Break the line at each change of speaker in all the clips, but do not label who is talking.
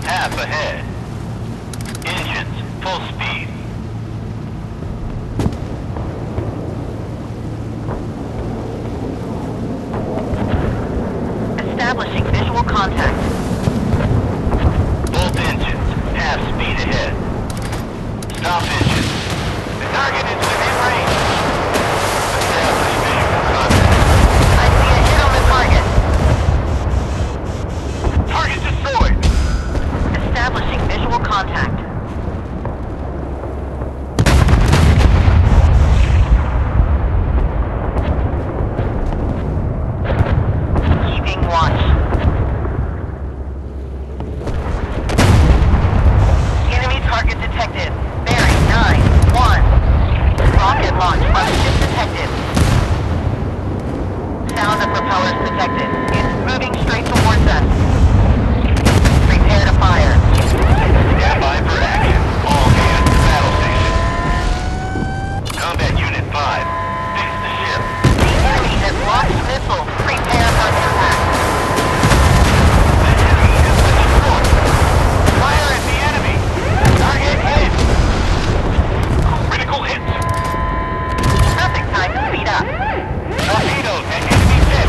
Half ahead. Engines, full speed.
Establishing visual contact.
Both engines, half speed ahead. Stop engines. The target is within range. Establish visual contact.
I see a hit on the target.
Target destroyed.
Establishing visual contact. Keeping watch. Enemy target detected. Bearing 9-1. Rocket launch from ship detected. Sound of propellers detected. It's moving straight towards us. Prepare to fire.
Stand by for action. All hands to battle station. Combat Unit 5. Fix the ship.
The enemy has launched missiles. Prepare for impact.
The enemy has been destroyed. Fire at the enemy. Target hit. Critical hits.
Perfect time to speed up.
Torpedoes at enemy ship.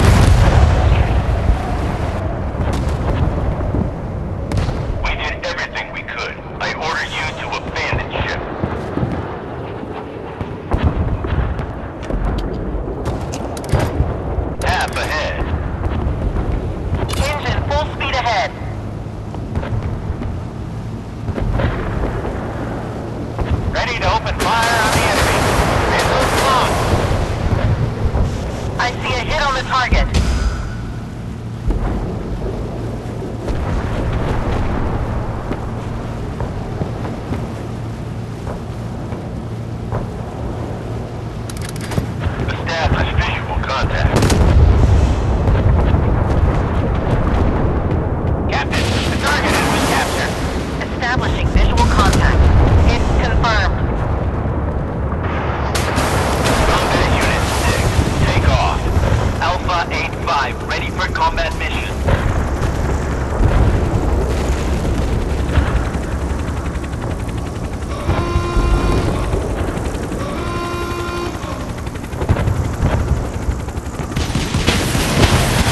We did everything we could. I order you to abandon ship. Half ahead.
Engine full speed ahead.
Ready to open fire on the enemy. Missiles launched.
I see a hit on the target.
Establish visual contact. Captain, the target has been captured.
Establishing visual contact. It's confirmed.
Combat Unit 6, take off. Alpha 8-5, ready for combat mission.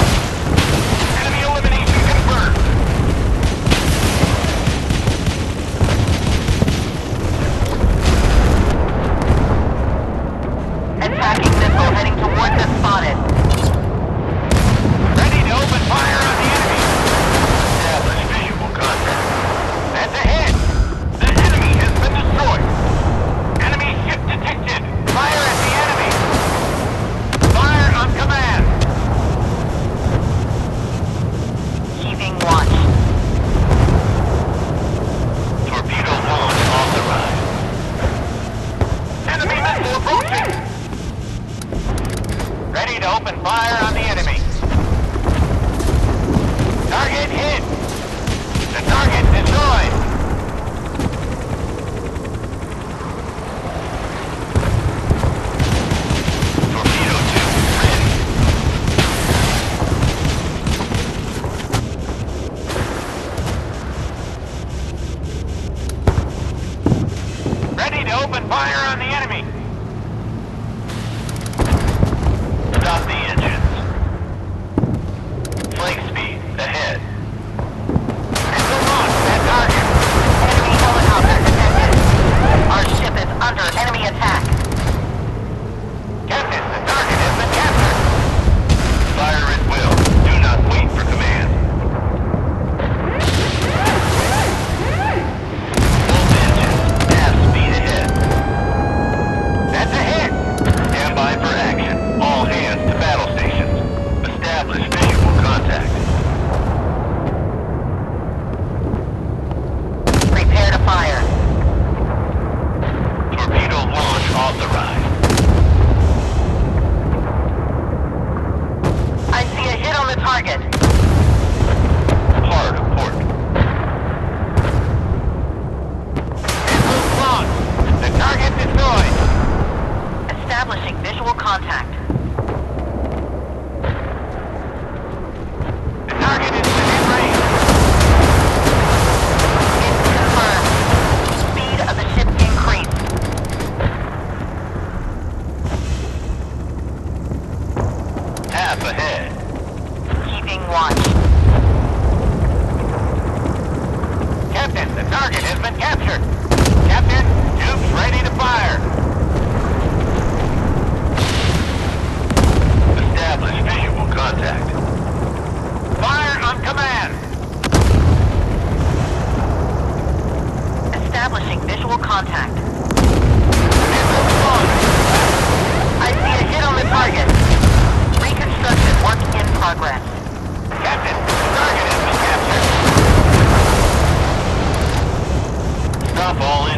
Enemy elimination confirmed.
Attacking missile heading towards us spotted.
Ready to open fire on the enemy. Establish visual contact. That's a hit. The enemy has been destroyed. Enemy ship detected. Fire at the enemy. Fire on command.
Keeping watch.
Torpedo launch authorized. Enemy missile approaching. Ready to open fire on the enemy. Target hit. The target destroyed. Torpedo 2 ready. Ready to open fire on the enemy. Stop the engines. Flake speed ahead. Missile launch at target.
Enemy helicopter detected. Our ship is under enemy attack.
Captain, the target has been captured. Fire at will. Do not wait for command. Both engines, half speed ahead. That's a hit. Stand by for action. All hands to battle stations. Establish visual contact.
Prepare to fire.
Torpedo launch authorized.
I see a hit on the target.
Hard port. Missiles launched. The target destroyed.
Establishing visual contact.
The target is within range. target has been captured. Captain, tubes ready to fire. Establish visual contact. Fire on command.
Establishing visual contact.
Missile launched.
I see a hit on the target. Reconstruction work in progress.
Captain, target has been captured. Stop all